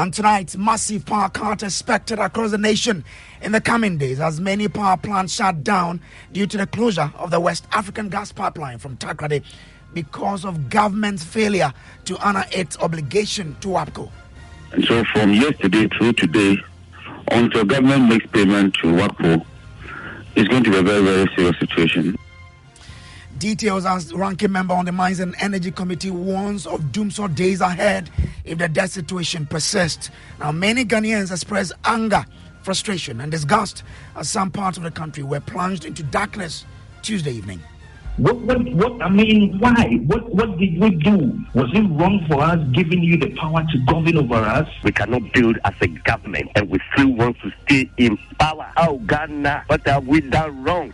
And tonight, massive power cut expected across the nation in the coming days as many power plants shut down due to the closure of the West African gas pipeline from Takrady because of government's failure to honor its obligation to WAPCO. And so from yesterday through today, until government makes payment to WAPCO, it's going to be a very, very serious situation. Details as ranking member on the Mines and Energy Committee warns of doomsday days ahead if the debt situation persists. Now, many Ghanaians express anger, frustration, and disgust as some parts of the country were plunged into darkness Tuesday evening. What, I mean, why? What did we do? Was it wrong for us giving you the power to govern over us? We cannot build as a government and we still want to stay in power. Oh, Ghana, what have we done wrong?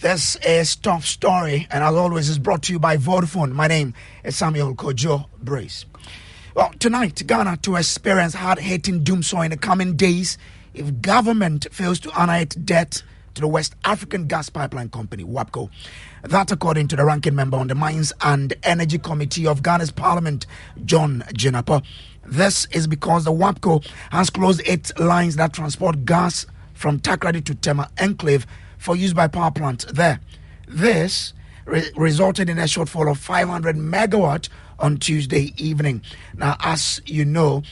This is Top Story, and as always, is brought to you by Vodafone. My name is Samuel Kojo Brace. Well, tonight, Ghana to experience hard-hitting doomsday in the coming days if government fails to honor its debt to the West African Gas Pipeline Company, WAPCO. That, according to the ranking member on the Mines and Energy Committee of Ghana's Parliament, John Jinapa. This is because the WAPCO has closed its lines that transport gas from Takrady to Tema Enclave for use by power plants there. This resulted in a shortfall of 500 megawatt on Tuesday evening. Now, as you know,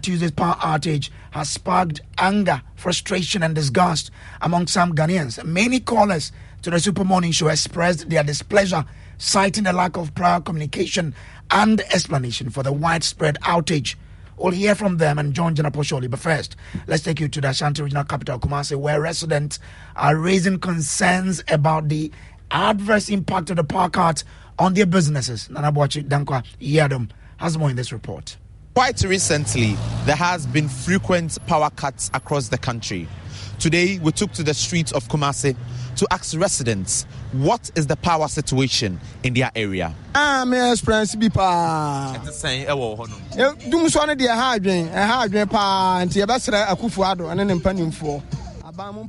Tuesday's power outage has sparked anger, frustration, and disgust among some Ghanaians. Many callers to the Super Morning Show expressed their displeasure, citing the lack of prior communication and explanation for the widespread outage. We'll hear from them and John Janapo shortly. But first, let's take you to the Ashanti Regional Capital, Kumasi, where residents are raising concerns about the adverse impact of the power cut on their businesses. Nanabuachi Dankwa Yadom has more in this report. Quite recently, there has been frequent power cuts across the country. Today, we took to the streets of Kumasi to ask residents what is the power situation in their area. I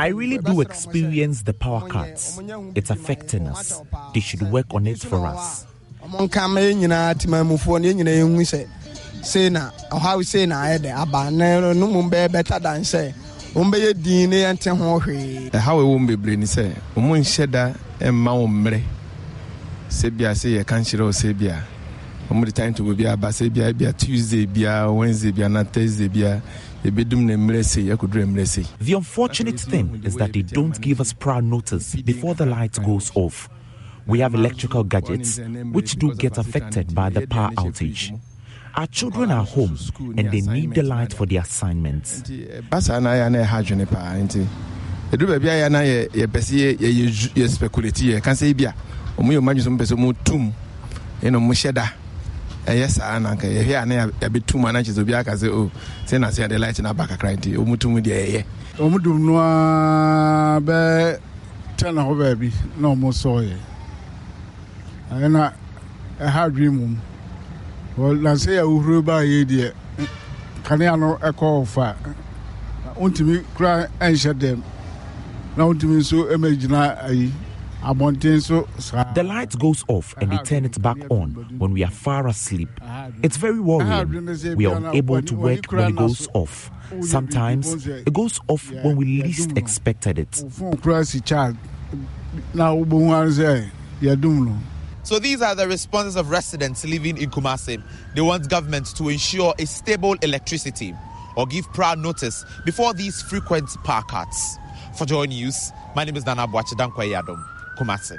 really do experience the power cuts. It's affecting us. They should work on it for us. How we won't be brainy say, Sheda and Maumre Sebia say a cancer or Sebia. The time to be a Basebia, be a Tuesday, be a Wednesday, be a Thursday, be a bedum nemresi, I could dream mercy. The unfortunate thing is that they don't give us prior notice before the light goes off. We have electrical gadgets which do get affected by the power outage. Our children are home and they need the light for their assignments. Well, let's say I will buy idea. Can I know a call for? Want to me cry and shut them. Now to me so imagine I want so. The light goes off and they turn it back on when we are far asleep. It's very worrying. We are unable to work when it goes off. Sometimes it goes off when we least expected it. Now, you're doing. So these are the responses of residents living in Kumasi. They want government to ensure a stable electricity or give prior notice before these frequent power cuts. For Joy News, my name is Nana Boachidankwa Yadom, Kumasi.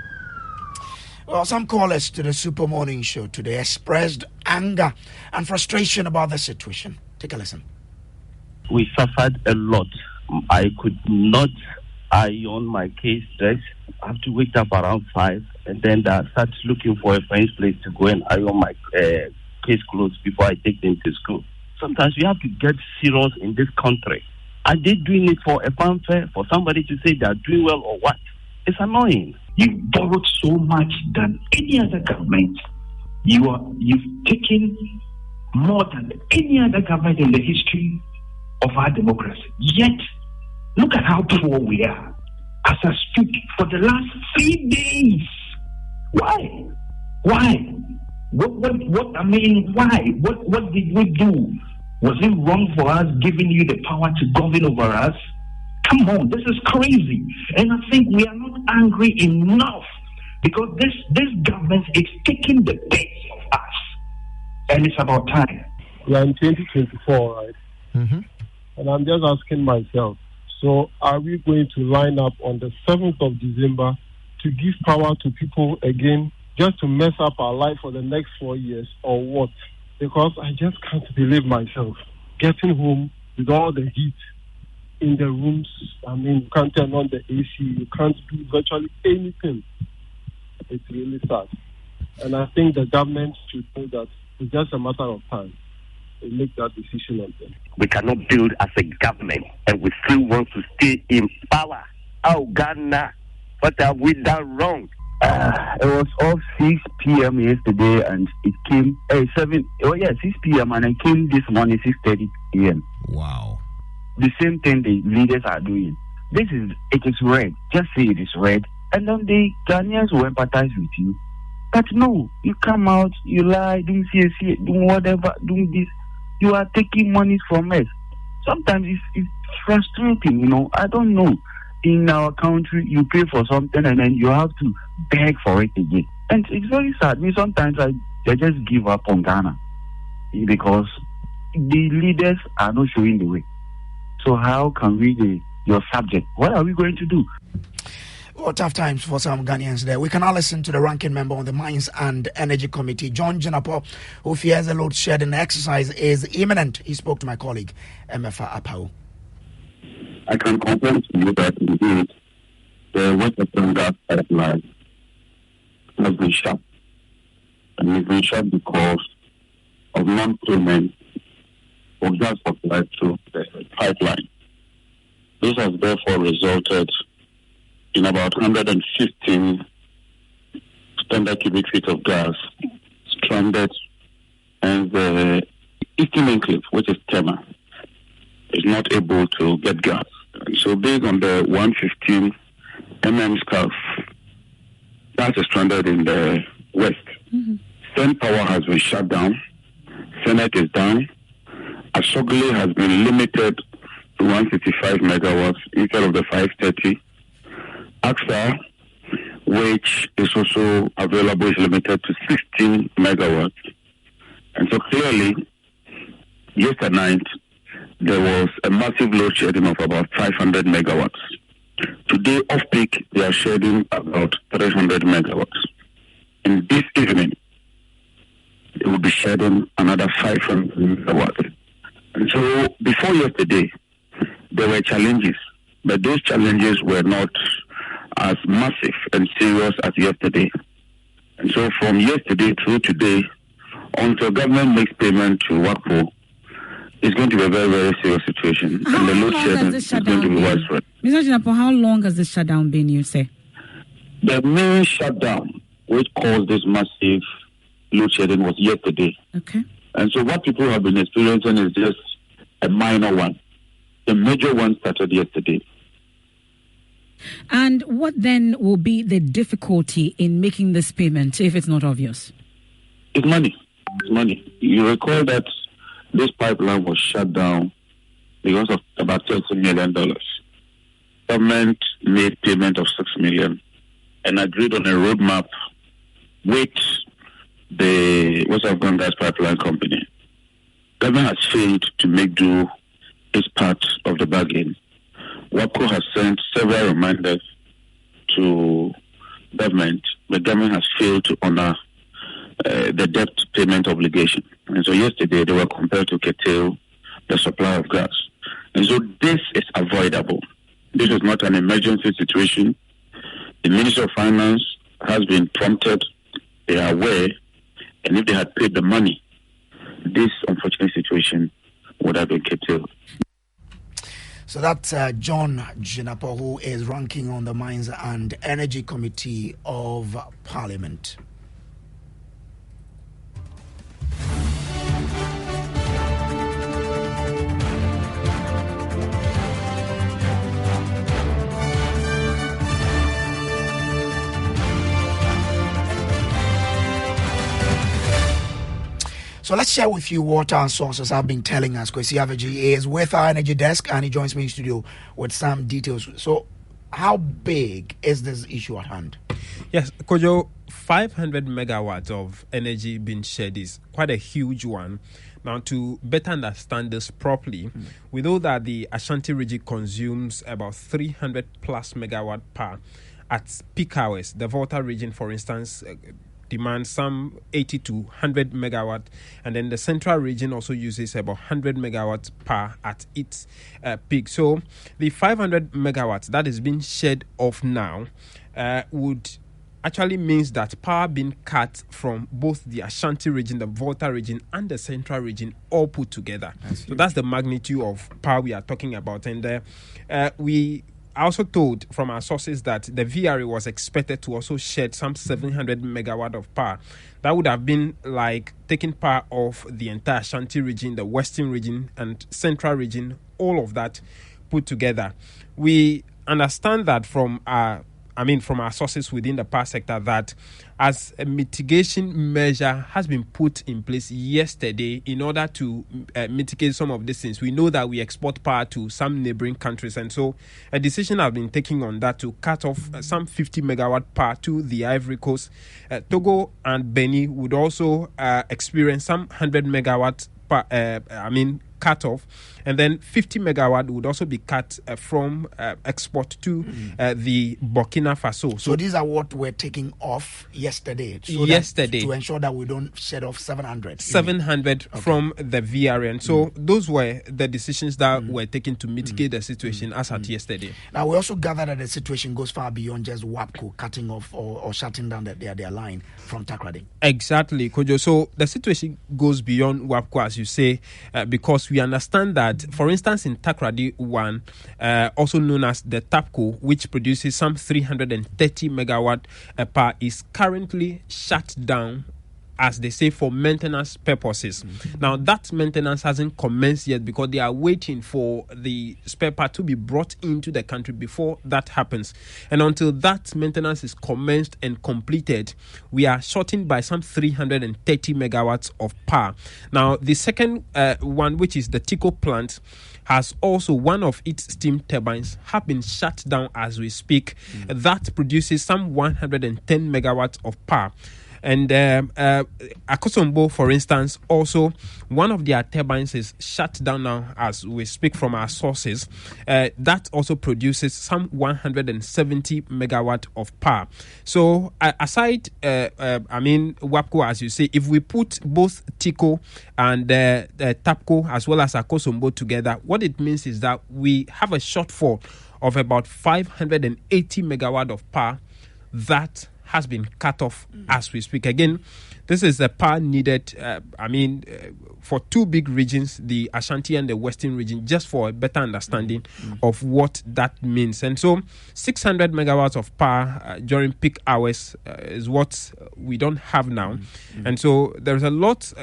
Well, some callers to the Super Morning Show today expressed anger and frustration about the situation. Take a listen. We suffered a lot. I could not iron my case dress. I have to wake up around 5 and then start looking for a friend's place to go and iron my case clothes before I take them to school. Sometimes we have to get serious in this country. Are they doing it for a fanfare, for somebody to say they are doing well or what? It's annoying. You've borrowed so much than any other government. You've taken more than any other government in the history of our democracy. Yet, look at how poor we are. As I speak, for the last 3 days. Why? Why? What? I mean, why? What did we do? Was it wrong for us giving you the power to govern over us? Come on, this is crazy. And I think we are not angry enough because this government is taking the base of us. And it's about time. We are in 2024, right? Mm-hmm. And I'm just asking myself, so are we going to line up on the 7th of December to give power to people again just to mess up our life for the next 4 years or what? Because I just can't believe myself getting home with all the heat in the rooms. I mean, you can't turn on the AC, you can't do virtually anything. It's really sad. And I think the government should know that it's just a matter of time to make that decision on them. We cannot build as a government and we still want to stay in power. Oh, Ghana, what have we done wrong? It was off 6 p.m. yesterday and it came 6 p.m. and it came this morning 6:30 p.m. Wow. The same thing the leaders are doing. It is red. Just say it is red and then the Ghanaians will empathize with you. But no, you come out, you lie, do CSC, do whatever, do this. You are taking money from us. Sometimes it's frustrating, you know. I don't know. In our country, you pay for something and then you have to beg for it again. And it's very sad. Sometimes I just give up on Ghana because the leaders are not showing the way. So how can we, your subject, what are we going to do? Well, tough times for some Ghanaians there. We can now listen to the ranking member on the Mines and Energy Committee, John Jinapo, who fears a load shedding exercise is imminent. He spoke to my colleague, Emefa Apau. I can confirm to you that indeed the Western gas pipeline has been shut. And it's been shut because of non-payment of gas supply through the pipeline. This has therefore resulted in about 115 standard cubic feet of gas stranded, and the Eastern Enclave, which is Tema, is not able to get gas. And so based on the 115 scarf, gas is stranded in the west. Mm-hmm. Sen Power has been shut down. Senate is down. Asogli has been limited to 155 megawatts instead of the 530. AXA, which is also available, is limited to 16 megawatts. And so clearly, yesterday night, there was a massive load shedding of about 500 megawatts. Today, off-peak, they are shedding about 300 megawatts. And this evening, they will be shedding another 500 megawatts. And so, before yesterday, there were challenges, but those challenges were not as massive and serious as yesterday. And so, from yesterday through today, until government makes payment to WAPO, it's going to be a very, very serious situation. And the load shedding is going to be widespread. Mr. Jinapo, how long has this shutdown been, you say? The main shutdown, which caused this massive load shedding, was yesterday. Okay. And so what people have been experiencing is just a minor one. The major one started yesterday. And what then will be the difficulty in making this payment if it's not obvious? It's money. It's money. You recall that this pipeline was shut down because of about $30 million. Government made payment of $6 million and agreed on a roadmap with the West African Gas Pipeline Company. Government has failed to make do its part of the bargain. WAPCO has sent several reminders to government, but government has failed to honor the debt payment obligation. And so yesterday they were compelled to curtail the supply of gas. And so this is avoidable. this is not an emergency situation. The Minister of Finance has been prompted. They are aware, and if they had paid the money, this unfortunate situation would have been curtailed. So that's John Jinapo, who is ranking on the Mines and Energy Committee of Parliament. So let's share with you what our sources have been telling us. Kwesi Aveji is with our energy desk and he joins me in studio with some details. So how big is this issue at hand? Yes, Kojo, 500 megawatts of energy being shed is quite a huge one. Now, to better understand this properly, we know that the Ashanti region consumes about 300 plus megawatt per at peak hours. The Volta region, for instance, demands some 80 to 100 megawatt, and then the central region also uses about 100 megawatts per at its peak. So the 500 megawatts that is being shed off now would actually means that power being cut from both the Ashanti region, the Volta region, and the central region all put together. So that's the magnitude of power we are talking about. And we also told from our sources that the VRA was expected to also shed some 700 megawatt of power. That would have been like taking power off the entire Ashanti region, the western region, and central region, all of that put together. We understand that from our sources within the power sector that as a mitigation measure has been put in place yesterday in order to mitigate some of these things. We know that we export power to some neighboring countries, and so a decision has been taken on that to cut off some 50 megawatt power to the Ivory Coast. Togo and Benin would also experience some 100 megawatt cut off, and then 50 megawatt would also be cut from export to the Burkina Faso. So these are what we're taking off yesterday. So to ensure that we don't shed off 700. 700 from the VRN. And so those were the decisions that were taken to mitigate the situation as at yesterday. Now we also gather that the situation goes far beyond just WAPCO cutting off or shutting down their line from Takrady. Exactly, Kojo. So the situation goes beyond WAPCO, as you say, because we understand that, for instance, in Takrady 1, also known as the TAPCO, which produces some 330 megawatt power, is currently shut down, as they say, for maintenance purposes. Now, that maintenance hasn't commenced yet because they are waiting for the spare part to be brought into the country before that happens. And until that maintenance is commenced and completed, we are shortened by some 330 megawatts of power. Now, the second one, which is the Tico plant, has also one of its steam turbines have been shut down as we speak. That produces some 110 megawatts of power. And Akosombo, for instance, also one of their turbines is shut down now as we speak from our sources. That also produces some 170 megawatt of power. So aside, WAPCO, as you say, if we put both Tico and TAPCO as well as Akosombo together, what it means is that we have a shortfall of about 580 megawatt of power that has been cut off as we speak. Again, this is the power needed, for two big regions, the Ashanti and the Western region, just for a better understanding of what that means. And so 600 megawatts of power during peak hours is what we don't have now. And so there's a lot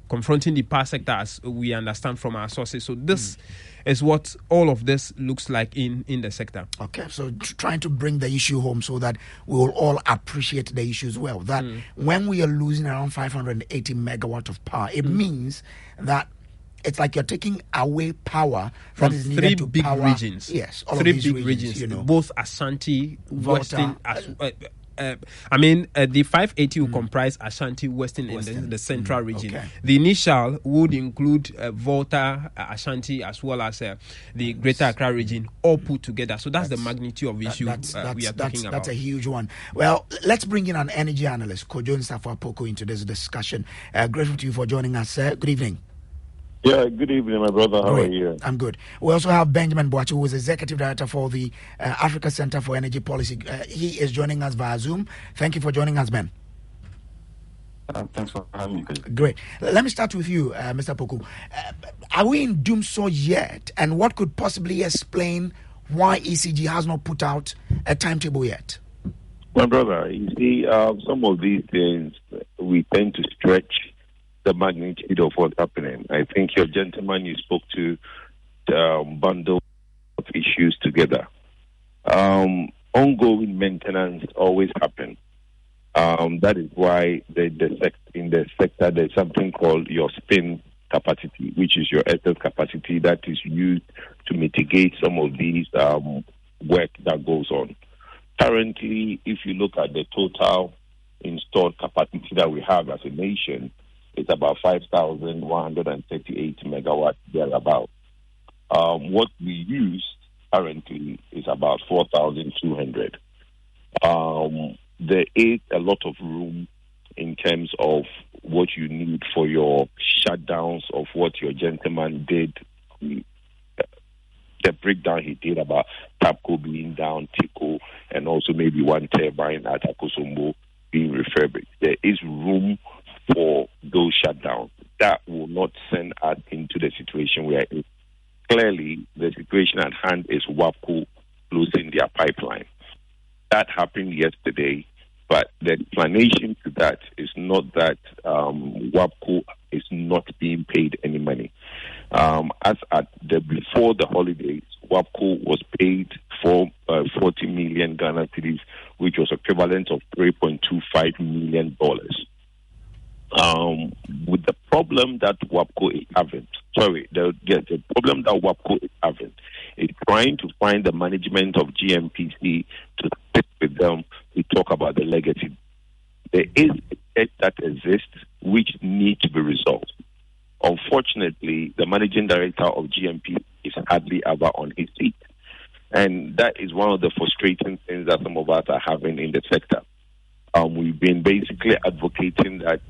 confronting the power sector as we understand from our sources. So this is what all of this looks like in the sector. Okay, so trying to bring the issue home so that we will all appreciate the issues well. That when we are losing around 580 megawatt of power, it means that it's like you're taking away power from that is needed to big power regions. Yes, all three of these big regions, you know. both Ashanti, Volta, Western. The 580 will comprise Ashanti, Western, and then the central region. Okay. The initial would include Volta, Ashanti, as well as the Greater Accra region, all put together. So that's the magnitude of issue we are talking about. That's a huge one. Well, let's bring in an energy analyst, Kojo Nsafo-Apoko, into this discussion. Grateful to you for joining us, sir. Good evening. Yeah, good evening, my brother. How are you? I'm good. We also have Benjamin Boachi, who is Executive Director for the Africa Center for Energy Policy. He is joining us via Zoom. Thank you for joining us, Ben. Thanks for having me. Great. Let me start with you, Mr. Poku. Are we in doomsday yet? And what could possibly explain why ECG has not put out a timetable yet? My brother, you see, some of these things, we tend to stretch the magnitude of what's happening. I think your gentleman you spoke to bundle of issues together. Ongoing maintenance always happens. That is why in the sector there's something called your spin capacity, which is your excess capacity that is used to mitigate some of these work that goes on. Currently, if you look at the total installed capacity that we have as a nation, it's about 5,138 megawatts thereabout. What we use currently is about 4,200. There is a lot of room in terms of what you need for your shutdowns of what your gentleman did. The breakdown he did about TAPCO being down, TICO, and also maybe one turbine at Akosombo being refurbished. There is room for those shutdowns. That will not send us into the situation we are in. Clearly, the situation at hand is WAPCO closing their pipeline. That happened yesterday, but the explanation to that is not that WAPCO is not being paid any money. As at before the holidays, WAPCO was paid for 40 million Ghana cedis, which was equivalent of $3.25 million. With the problem that WAPCO is having, the problem that WAPCO is having is trying to find the management of GMPC to sit with them to talk about the legacy. There is a debt that exists which needs to be resolved. Unfortunately, the managing director of GMP is hardly ever on his feet. And that is one of the frustrating things that some of us are having in the sector. We've been basically advocating that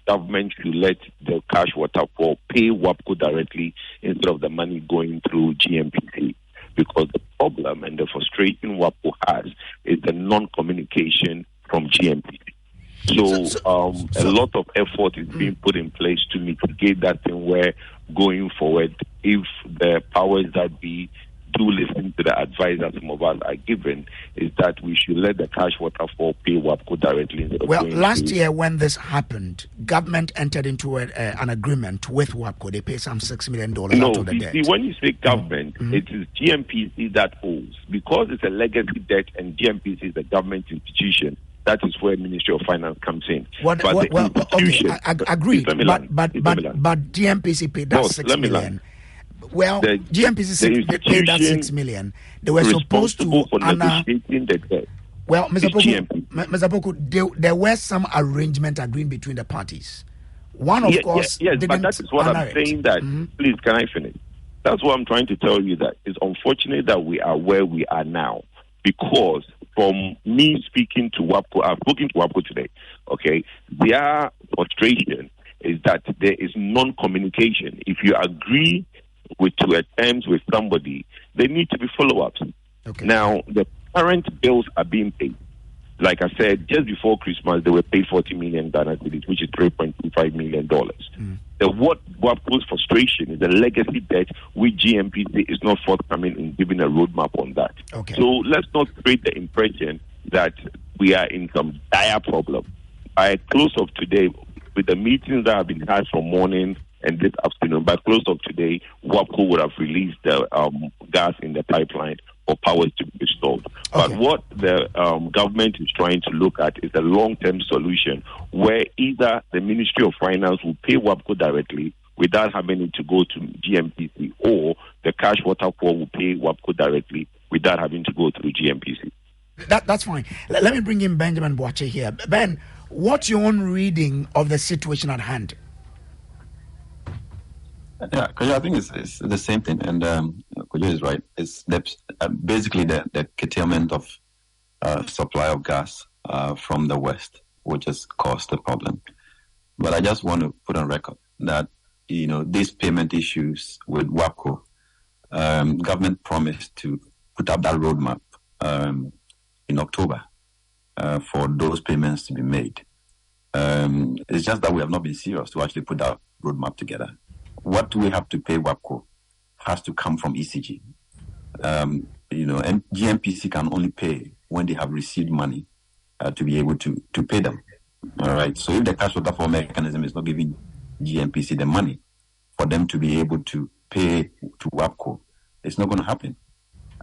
government should let the cash waterfall pay WAPCO directly instead of the money going through GMPC. Because the problem and the frustration WAPCO has is the non-communication from GMPC. So a lot of effort is being put in place to mitigate that thing where going forward, if the powers that be do listen to the advice that some of us are given, is that we should let the cash waterfall pay WAPCO directly. Well, last year when this happened, government entered into an agreement with WAPCO. They paid some $6 million out of the debt. See, when you say government, it is GMPC that owes. Because it's a legacy debt and GMPC is a government institution, that is where Ministry of Finance comes in. Okay, I agree. But GMPC paid that $6 million. Well, the GMPC paid that $6 million. They were supposed to honor the debt. Well, Mr. Poku, there were some arrangement agreed between the parties. One, of course, yes, but that is what I'm saying. That please, can I finish? That's what I'm trying to tell you. That it's unfortunate that we are where we are now, because from me speaking to WAPCO, I've spoken to WAPCO today. Okay, their frustration is that there is non-communication. If you agree to terms with somebody, there need to be follow-ups. Okay. Now, the current bills are being paid. Like I said, just before Christmas, they were paid 40 million Ghana cedis, which is $3.25 million. What WAPCO's frustration is the legacy debt, which GMPC is not forthcoming in giving a roadmap on that. Okay. So let's not create the impression that we are in some dire problem. By close of today, with the meetings that have been had from morning and this afternoon, by close of today, WAPCO would have released the gas in the pipeline for powers to be restored. Okay. But what the government is trying to look at is a long-term solution where either the Ministry of Finance will pay WAPCO directly without having to go to GMPC, or the cash waterfall will pay WAPCO directly without having to go through GMPC. That's fine. Let me bring in Benjamin Boachi here. Ben, what's your own reading of the situation at hand? Yeah, because I think it's the same thing, and Kojo is right. It's basically the curtailment of supply of gas from the West, which has caused the problem. But I just want to put on record that these payment issues with WAPCO, government promised to put up that roadmap in October for those payments to be made. It's just that we have not been serious to actually put that roadmap together. What we have to pay WAPCO has to come from ECG. And GMPC can only pay when they have received money to be able to pay them. All right. So if the cash waterfall mechanism is not giving GMPC the money for them to be able to pay to WAPCO, it's not going to happen.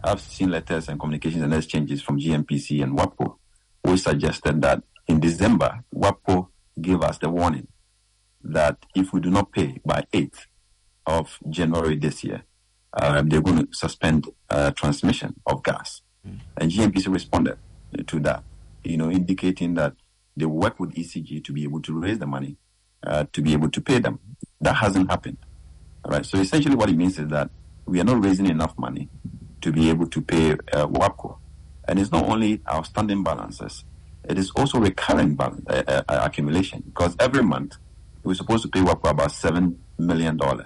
I've seen letters and communications and exchanges from GMPC and WAPCO, which suggested that in December, WAPCO gave us the warning that if we do not pay by 8th of January this year, they're going to suspend transmission of gas. And GMPC responded to that, indicating that they work with ECG to be able to raise the money to be able to pay them. That hasn't happened. All right. So essentially what it means is that we are not raising enough money to be able to pay WAPCO. And it's not only outstanding balances, it is also recurring accumulation, because every month we're supposed to pay WAPCO about $7 million. All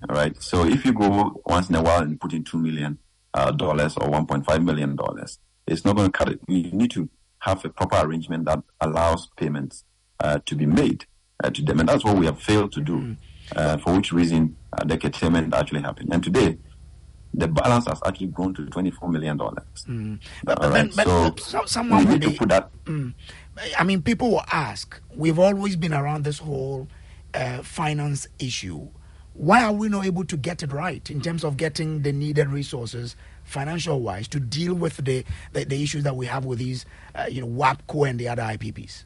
right. So if you go once in a while and put in $2 million or $1.5 million, it's not going to cut it. You need to have a proper arrangement that allows payments to be made to them. And that's what we have failed to do, for which reason the curtailment actually happened. And today, the balance has actually grown to $24 million. Someone we need to put that. People will ask, we've always been around this whole finance issue. Why are we not able to get it right in terms of getting the needed resources, financial-wise, to deal with the issues that we have with these, WAPCO and the other IPPs?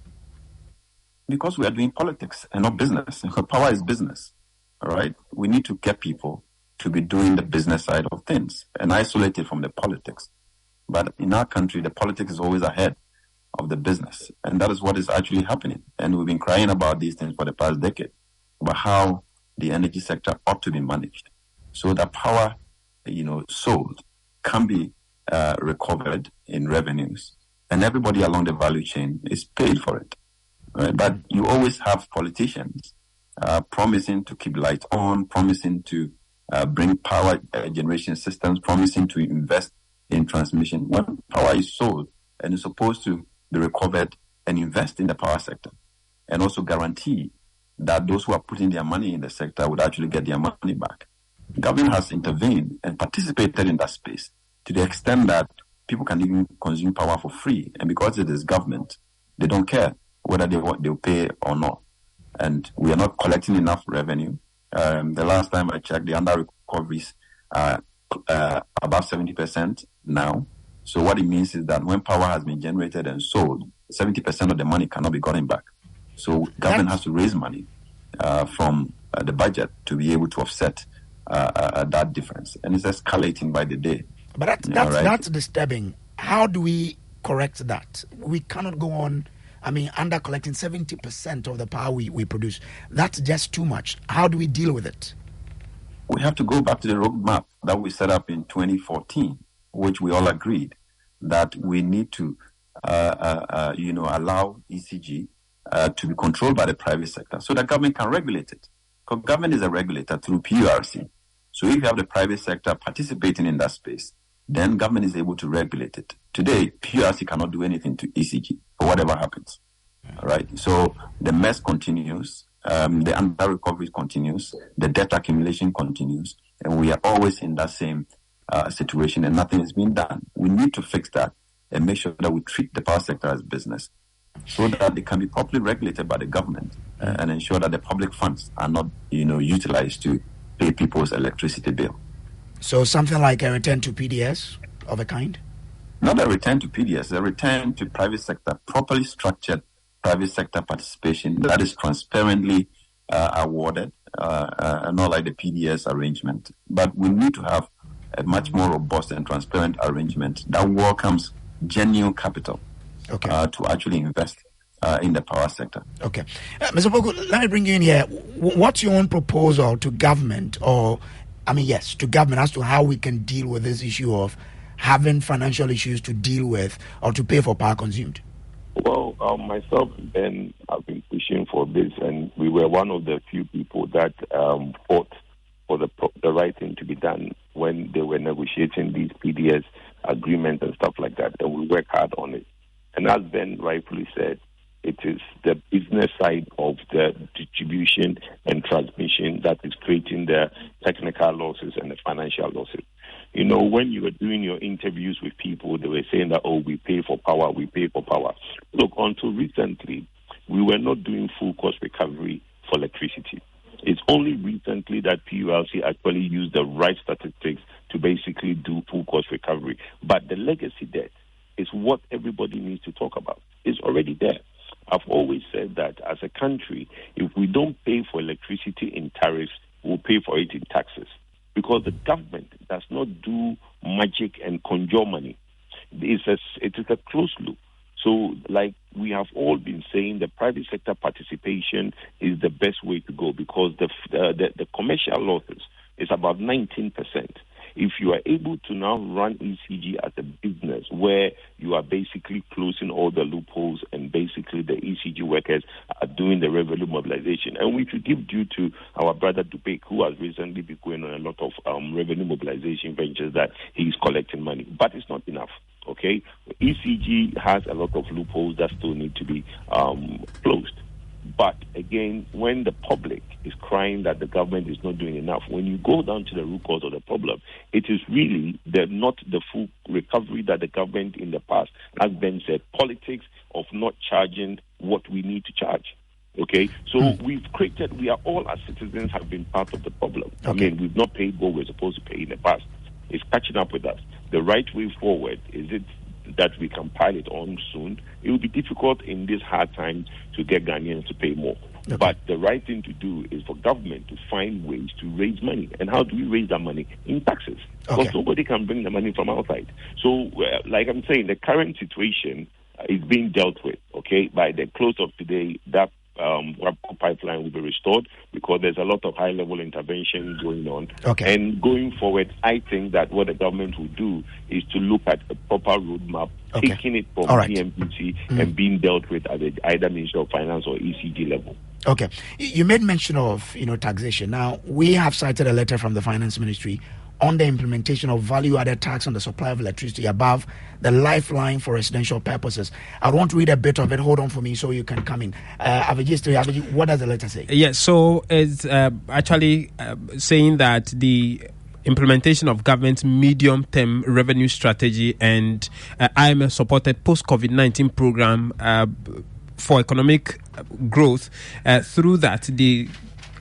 Because we are doing politics and not business. Power is business. All right? We need to get people to be doing the business side of things and isolate it from the politics. But in our country, the politics is always ahead of the business. And that is what is actually happening. And we've been crying about these things for the past decade, about how the energy sector ought to be managed so that power, sold can be recovered in revenues, and everybody along the value chain is paid for it. Right? But you always have politicians promising to keep lights on, promising to bring power generation systems, promising to invest in transmission. When power is sold and is supposed to be recovered and invest in the power sector, and also guarantee that those who are putting their money in the sector would actually get their money back. Government has intervened and participated in that space to the extent that people can even consume power for free. And because it is government, they don't care whether they'll pay or not. And we are not collecting enough revenue. The last time I checked, the under recoveries are above 70% now. So what it means is that when power has been generated and sold, 70% of the money cannot be gotten back. So government has to raise money from the budget to be able to offset that difference. And it's escalating by the day. But that's disturbing. How do we correct that? We cannot go on, under collecting 70% of the power we produce. That's just too much. How do we deal with it? We have to go back to the roadmap that we set up in 2014, which we all agreed that we need to, allow ECG to be controlled by the private sector so that government can regulate it. Because government is a regulator through PURC. So if you have the private sector participating in that space, then government is able to regulate it. Today, PURC cannot do anything to ECG for whatever happens. All right. So the mess continues, the under recovery continues, the debt accumulation continues, and we are always in that same situation and nothing is being done. We need to fix that and make sure that we treat the power sector as business so that they can be properly regulated by the government and ensure that the public funds are not, utilized to pay people's electricity bill. So something like a return to PDS of a kind? Not a return to PDS, a return to private sector, properly structured private sector participation that is transparently awarded, not like the PDS arrangement. But we need to have a much more robust and transparent arrangement that welcomes genuine capital to actually invest in the power sector. Okay. Mr. Poku, let me bring you in here. What's your own proposal to government to government as to how we can deal with this issue of having financial issues to deal with or to pay for power consumed? Well, myself and Ben have been pushing for this, and we were one of the few people that fought for the right thing to be done when they were negotiating these PDS agreements and stuff like that, and we work hard on it. And as Ben rightfully said, it is the business side of the distribution and transmission that is creating the technical losses and the financial losses. You know, when you were doing your interviews with people, they were saying that, oh, we pay for power, we pay for power. Look, until recently, we were not doing full cost recovery for electricity. It's only recently that PULC actually used the right statistics to basically do full cost recovery. But the legacy debt is what everybody needs to talk about. It's already there. I've always said that as a country, if we don't pay for electricity in tariffs, we'll pay for it in taxes. Because the government does not do magic and conjure money. It is a closed loop. So, like we have all been saying, the private sector participation is the best way to go because the commercial losses is about 19%. If you are able to now run ECG as a business where you are basically closing all the loopholes and basically the ECG workers are doing the revenue mobilization. And we should give due to our brother Dubek, who has recently been going on a lot of revenue mobilization ventures that he's collecting money. But it's not enough, okay? ECG has a lot of loopholes that still need to be closed. But again, when the public is crying that the government is not doing enough, when you go down to the root cause of the problem, it is really not the full recovery that the government in the past has been said, politics of not charging what we need to charge. Okay, so we are all as citizens have been part of the problem. Okay. I mean, we've not paid what we're supposed to pay in the past. It's catching up with us. The right way forward is it that we can pile it on soon. It will be difficult in this hard time to get Ghanaians to pay more. Okay. But the right thing to do is for government to find ways to raise money. And how do we raise that money? In taxes. Because nobody can bring the money from outside. So, like I'm saying, the current situation is being dealt with, okay? By the close of today, that WAPCO pipeline will be restored because there's a lot of high-level intervention going on. Okay. And going forward, I think that what the government will do is to look at a proper roadmap, taking it from PMPC and being dealt with at either Ministry of Finance or ECG level. Okay. You made mention of, taxation. Now, we have cited a letter from the Finance Ministry on the implementation of value-added tax on the supply of electricity above the lifeline for residential purposes. I want to read a bit of it. Hold on for me so you can come in. Aviji, what does the letter say? Yes, so it's actually saying that the implementation of government's medium-term revenue strategy and IMF-supported post-COVID-19 program for economic growth, through that the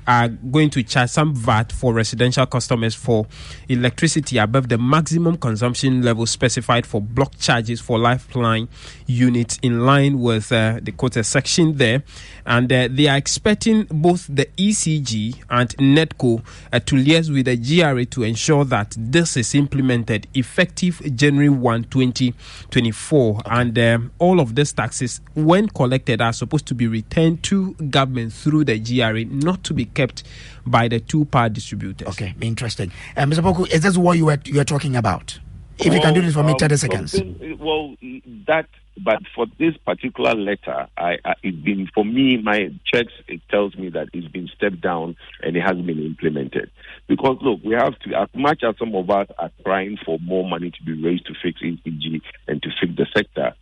are going to charge some VAT for residential customers for electricity above the maximum consumption level specified for block charges for lifeline units in line with the quoted section there. And they are expecting both the ECG and NEDCO to liaise with the GRA to ensure that this is implemented effective January 1, 2024. Okay. And all of these taxes, when collected, are supposed to be returned to government through the GRA, not to be kept by the two-power distributors. Okay, interesting. Mr. Poku, is this what you are talking about? If you can do this for me, 30 seconds. But for this particular letter, it's been, for me, my checks, it tells me that it's been stepped down and it hasn't been implemented. Because, look, we have to, as much as some of us are crying for more money to be raised to fix ECG and to fix the sector,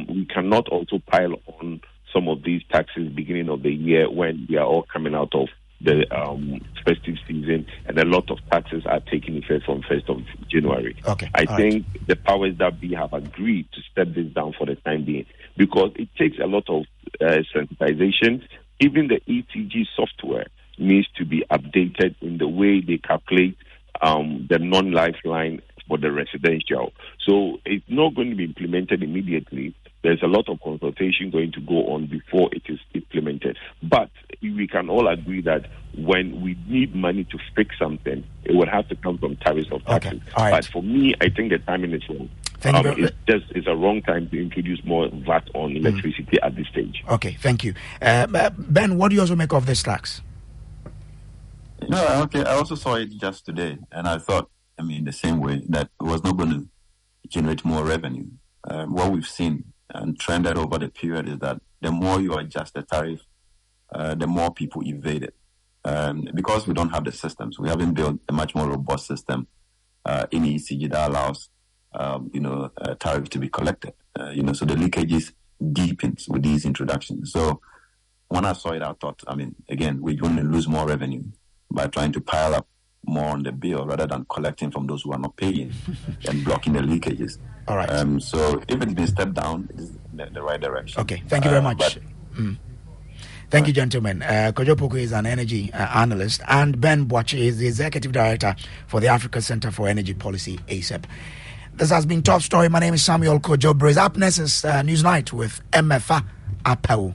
we cannot also pile on some of these taxes beginning of the year when we are all coming out of the festive season and a lot of taxes are taking effect from 1st of January. Okay. I think the powers that be have agreed to step this down for the time being because it takes a lot of sensitization. Even the ECG software needs to be updated in the way they calculate the non-lifeline for the residential. So it's not going to be implemented immediately. There's a lot of consultation going to go on before it is implemented. But we can all agree that when we need money to fix something, it would have to come from tariffs of taxes. Okay. Right. But for me, I think the timing is wrong. It's a wrong time to introduce more VAT on electricity at this stage. Okay, thank you. Ben, what do you also make of this tax? No, okay, I also saw it just today, and I thought, the same way, that it was not going to generate more revenue. What we've seen and trended over the period is that the more you adjust the tariff, the more people evade it. Because we don't have the systems, we haven't built a much more robust system in ECG that allows, tariff to be collected. So the leakages deepens with these introductions. So when I saw it, I thought, again, we're going to lose more revenue by trying to pile up more on the bill rather than collecting from those who are not paying and blocking the leakages. All right. So if it's been stepped down, it is the right direction. Okay, thank you very much. Thank you, gentlemen. Kojo Poku is an energy analyst, and Ben Boache is the executive director for the Africa Center for Energy Policy, ACEP. This has been Top Story. My name is Samuel Kojo Brace. Up next is Newsnight with MFA Apau.